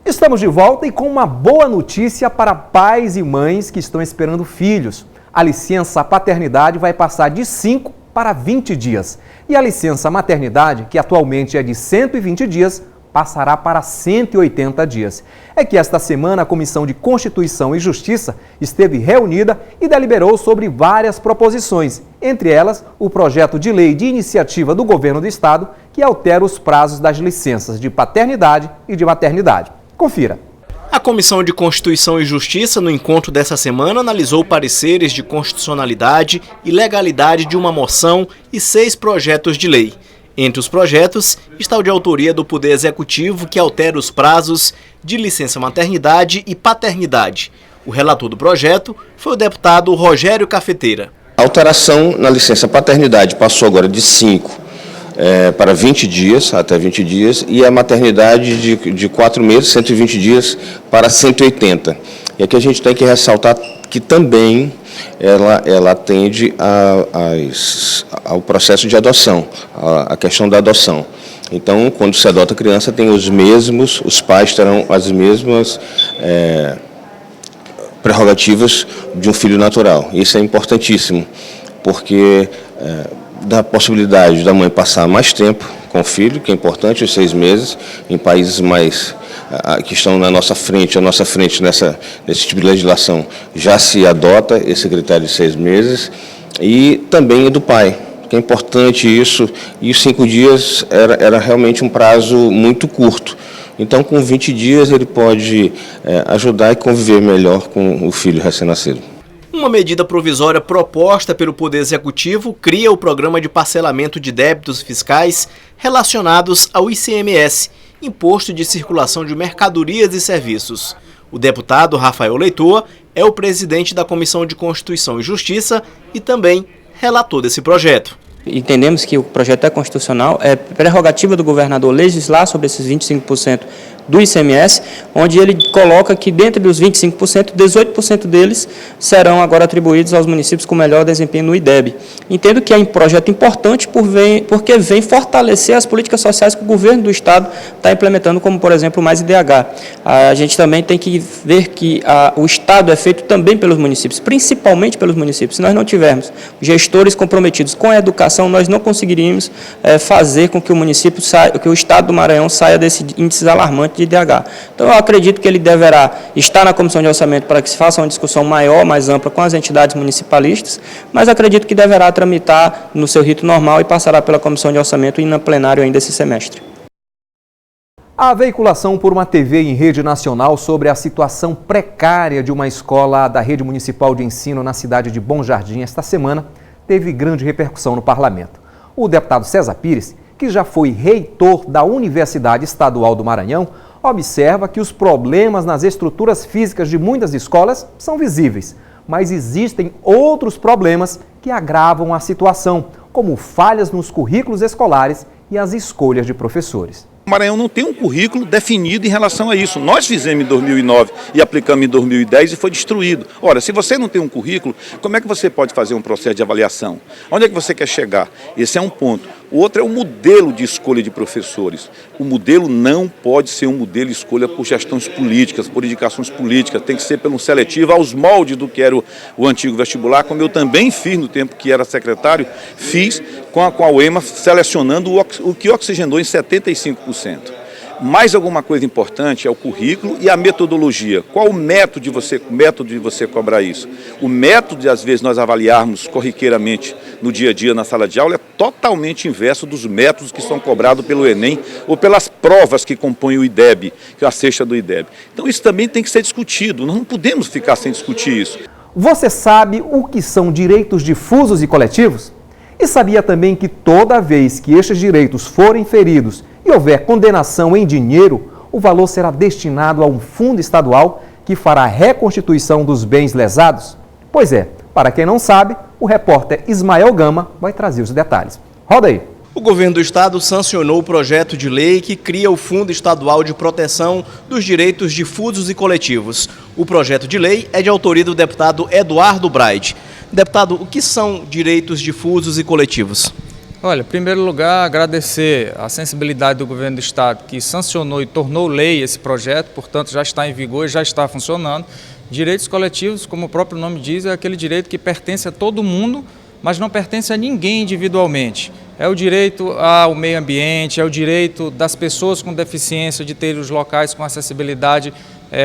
Estamos de volta e com uma boa notícia para pais e mães que estão esperando filhos. A licença paternidade vai passar de 5 para 20 dias. E a licença maternidade, que atualmente é de 120 dias, passará para 180 dias. É que esta semana a Comissão de Constituição e Justiça esteve reunida e deliberou sobre várias proposições, entre elas o projeto de lei de iniciativa do Governo do Estado que altera os prazos das licenças de paternidade e de maternidade. Confira. A Comissão de Constituição e Justiça, no encontro dessa semana, analisou pareceres de constitucionalidade e legalidade de uma moção e 6 projetos de lei. Entre os projetos está o de autoria do Poder Executivo, que altera os prazos de licença maternidade e paternidade. O relator do projeto foi o deputado Rogério Cafeteira. A alteração na licença paternidade passou agora de 5 para 20 dias, até 20 dias, e a maternidade de 4 meses, 120 dias, para 180. E aqui a gente tem que ressaltar que também ela atende ao processo de adoção, a questão da adoção. Então, quando se adota criança, os pais terão as mesmas prerrogativas de um filho natural. Isso é importantíssimo, porque dá a possibilidade da mãe passar mais tempo com o filho, que é importante, os 6 meses, em países que estão na nossa frente, nesse tipo de legislação, já se adota esse critério de 6 meses, e também do pai, que é importante isso, e os 5 dias era realmente um prazo muito curto. Então, com 20 dias, ele pode ajudar e conviver melhor com o filho recém-nascido. Uma medida provisória proposta pelo Poder Executivo cria o programa de parcelamento de débitos fiscais relacionados ao ICMS, Imposto de Circulação de Mercadorias e Serviços. O deputado Rafael Leitoa é o presidente da Comissão de Constituição e Justiça e também relator desse projeto. Entendemos que o projeto é constitucional, é prerrogativa do governador legislar sobre esses 25% do ICMS, onde ele coloca que dentro dos 25%, 18% deles serão agora atribuídos aos municípios com melhor desempenho no IDEB. Entendo que é um projeto importante porque vem fortalecer as políticas sociais que o governo do Estado está implementando, como, por exemplo, o Mais IDH. A gente também tem que ver que o Estado é feito também pelos municípios, principalmente pelos municípios. Se nós não tivermos gestores comprometidos com a educação, nós não conseguiríamos fazer com que o Estado do Maranhão saia desse índice alarmante de IDH. Então, eu acredito que ele deverá estar na Comissão de Orçamento para que se faça uma discussão maior, mais ampla com as entidades municipalistas, mas acredito que deverá tramitar no seu rito normal e passará pela Comissão de Orçamento e no plenário ainda esse semestre. A veiculação por uma TV em rede nacional sobre a situação precária de uma escola da rede municipal de ensino na cidade de Bom Jardim esta semana teve grande repercussão no parlamento. O deputado César Pires, que já foi reitor da Universidade Estadual do Maranhão, observa que os problemas nas estruturas físicas de muitas escolas são visíveis, mas existem outros problemas que agravam a situação, como falhas nos currículos escolares e as escolhas de professores. O Maranhão não tem um currículo definido em relação a isso. Nós fizemos em 2009 e aplicamos em 2010 e foi destruído. Ora, se você não tem um currículo, como é que você pode fazer um processo de avaliação? Onde é que você quer chegar? Esse é um ponto. O outro é o modelo de escolha de professores. O modelo não pode ser um modelo de escolha por gestões políticas, por indicações políticas. Tem que ser pelo seletivo, aos moldes do que era o antigo vestibular, como eu também fiz no tempo que era secretário, fiz com a UEMA selecionando o que oxigenou em 75%. Mais alguma coisa importante é o currículo e a metodologia. Qual o método de você cobrar isso? O método de, às vezes, nós avaliarmos corriqueiramente no dia a dia na sala de aula é totalmente inverso dos métodos que são cobrados pelo Enem ou pelas provas que compõem o IDEB, que é a cesta do IDEB. Então isso também tem que ser discutido, nós não podemos ficar sem discutir isso. Você sabe o que são direitos difusos e coletivos? E sabia também que toda vez que estes direitos forem feridos e houver condenação em dinheiro, o valor será destinado a um fundo estadual que fará a reconstituição dos bens lesados? Pois é, para quem não sabe, o repórter Ismael Gama vai trazer os detalhes. Roda aí. O governo do estado sancionou o projeto de lei que cria o Fundo Estadual de Proteção dos Direitos Difusos e Coletivos. O projeto de lei é de autoria do deputado Eduardo Braide. Deputado, o que são direitos difusos e coletivos? Olha, em primeiro lugar, agradecer a sensibilidade do governo do estado que sancionou e tornou lei esse projeto, portanto já está em vigor e já está funcionando. Direitos coletivos, como o próprio nome diz, é aquele direito que pertence a todo mundo, mas não pertence a ninguém individualmente. É o direito ao meio ambiente, é o direito das pessoas com deficiência de ter os locais com acessibilidade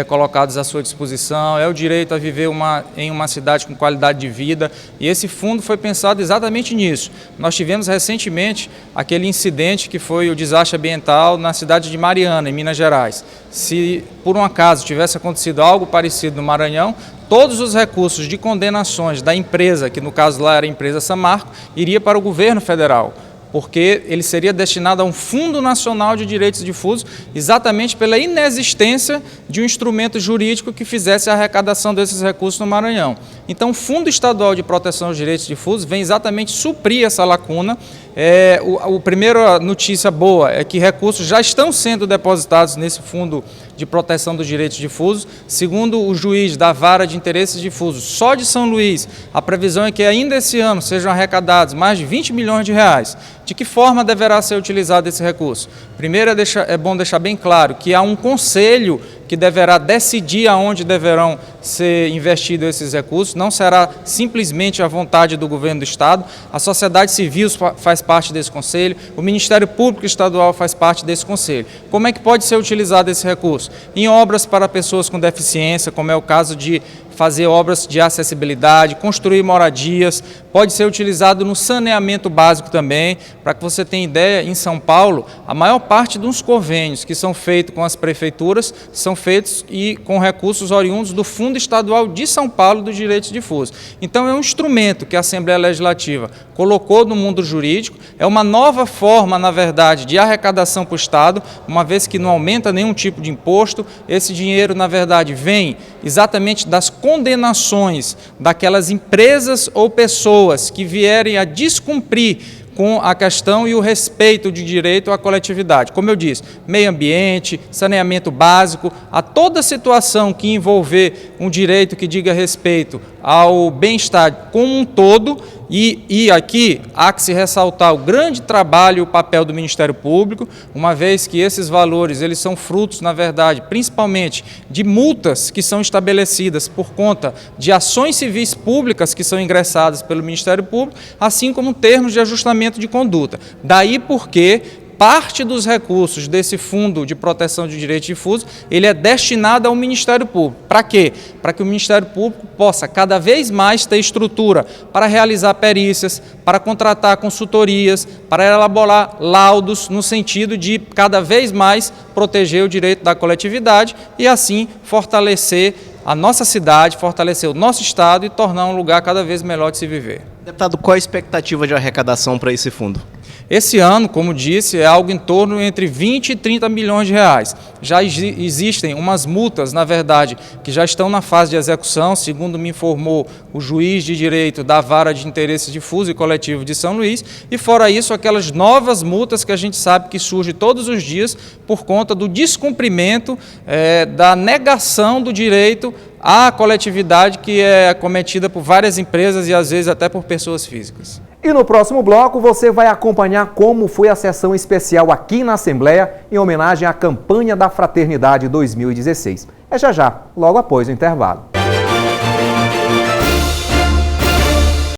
colocados à sua disposição, é o direito a viver em uma cidade com qualidade de vida, e esse fundo foi pensado exatamente nisso. Nós tivemos recentemente aquele incidente que foi o desastre ambiental na cidade de Mariana, em Minas Gerais. Se por um acaso tivesse acontecido algo parecido no Maranhão, todos os recursos de condenações da empresa, que no caso lá era a empresa Samarco, iria para o governo federal, porque ele seria destinado a um Fundo Nacional de Direitos Difusos, exatamente pela inexistência de um instrumento jurídico que fizesse a arrecadação desses recursos no Maranhão. Então, o Fundo Estadual de Proteção aos Direitos Difusos vem exatamente suprir essa lacuna. A primeira notícia boa é que recursos já estão sendo depositados nesse Fundo de Proteção dos Direitos Difusos. Segundo o juiz da Vara de Interesses Difusos, só de São Luís, a previsão é que ainda esse ano sejam arrecadados mais de 20 milhões de reais. De que forma deverá ser utilizado esse recurso? Primeiro, é bom deixar bem claro que há um conselho que deverá decidir aonde deverão ser investidos esses recursos, não será simplesmente a vontade do governo do estado, a sociedade civil faz parte desse conselho, o Ministério Público Estadual faz parte desse conselho. Como é que pode ser utilizado esse recurso? Em obras para pessoas com deficiência, como é o caso de fazer obras de acessibilidade, construir moradias, pode ser utilizado no saneamento básico também. Para que você tenha ideia, em São Paulo, a maior parte dos convênios que são feitos com as prefeituras são feitos com recursos oriundos do Fundo Estadual de São Paulo dos Direitos Difusos. Então é um instrumento que a Assembleia Legislativa colocou no mundo jurídico, é uma nova forma, na verdade, de arrecadação para o Estado, uma vez que não aumenta nenhum tipo de imposto. Esse dinheiro, na verdade, vem exatamente das condenações daquelas empresas ou pessoas que vierem a descumprir com a questão e o respeito de direito à coletividade. Como eu disse, meio ambiente, saneamento básico, a toda situação que envolver um direito que diga respeito ao bem-estar como um todo, e aqui há que se ressaltar o grande trabalho e o papel do Ministério Público, uma vez que esses valores eles são frutos, na verdade, principalmente de multas que são estabelecidas por conta de ações civis públicas que são ingressadas pelo Ministério Público, assim como termos de ajustamento de conduta. Daí porque parte dos recursos desse Fundo de Proteção de Direitos Difusos, ele é destinado ao Ministério Público. Para quê? Para que o Ministério Público possa cada vez mais ter estrutura para realizar perícias, para contratar consultorias, para elaborar laudos no sentido de cada vez mais proteger o direito da coletividade e assim fortalecer a nossa cidade, fortalecer o nosso estado e tornar um lugar cada vez melhor de se viver. Deputado, qual a expectativa de arrecadação para esse fundo? Esse ano, como disse, é algo em torno entre 20 e 30 milhões de reais. Já existem umas multas, na verdade, que já estão na fase de execução, segundo me informou o juiz de direito da Vara de Interesses Difuso e Coletivo de São Luís, e fora isso, aquelas novas multas que a gente sabe que surgem todos os dias por conta do descumprimento, da negação do direito à coletividade que é cometida por várias empresas e às vezes até por pessoas físicas. E no próximo bloco você vai acompanhar como foi a sessão especial aqui na Assembleia em homenagem à campanha da Fraternidade 2016. É já, logo após o intervalo.